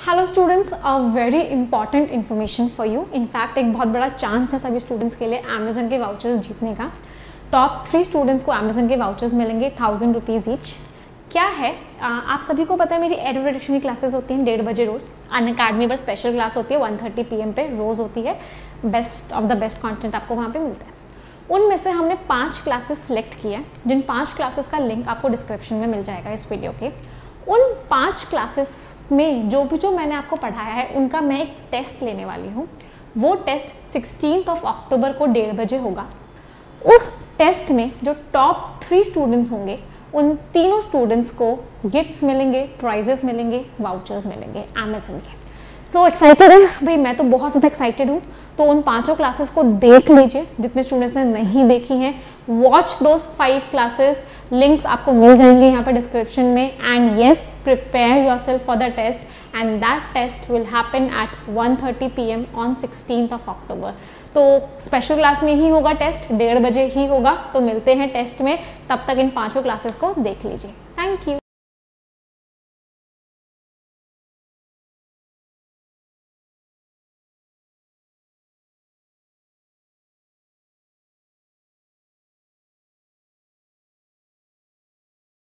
Hello students, a very important information for you. In fact एक बहुत बड़ा चांस है सभी स्टूडेंट्स के लिए अमेजन के वाउचर्स जीतने का। टॉप 3 स्टूडेंट्स को अमेजन के वाउचर्स मिलेंगे 1000 रुपीज़ ईच। क्या है, आप सभी को पता है मेरी एडवर्ड डिक्शनरी की क्लासेस होती हैं 1:30 बजे रोज़। अनअकैडमी पर स्पेशल क्लास होती है 1:30 PM पे रोज़ होती है। Best of the best content आपको वहाँ पे मिलता है। उनमें से हमने 5 क्लासेस सेलेक्ट किए हैं, जिन 5 क्लासेस का लिंक आपको डिस्क्रिप्शन में मिल जाएगा इस वीडियो के। उन 5 क्लासेस में जो मैंने आपको पढ़ाया है उनका मैं एक टेस्ट लेने वाली हूँ। वो टेस्ट 16 अक्टूबर को 1:30 बजे होगा। उस टेस्ट में जो टॉप 3 स्टूडेंट्स होंगे उन तीनों स्टूडेंट्स को गिफ्ट्स मिलेंगे, प्राइजेस मिलेंगे, वाउचर्स मिलेंगे अमेजन के। सो एक्साइटेड है भाई, मैं तो बहुत ज़्यादा एक्साइटेड हूँ। तो उन 5 क्लासेस को देख लीजिए जितने स्टूडेंट्स ने नहीं देखी हैं। वॉच दोज 5 क्लासेस, लिंक्स आपको मिल जाएंगे यहाँ पे डिस्क्रिप्शन में। And yes, prepare yourself for the test and that test will happen at 1:30 PM on 16 October. तो स्पेशल क्लास में ही होगा टेस्ट, 1:30 बजे ही होगा। तो मिलते हैं टेस्ट में, तब तक इन 5 क्लासेस को देख लीजिए। Thank you.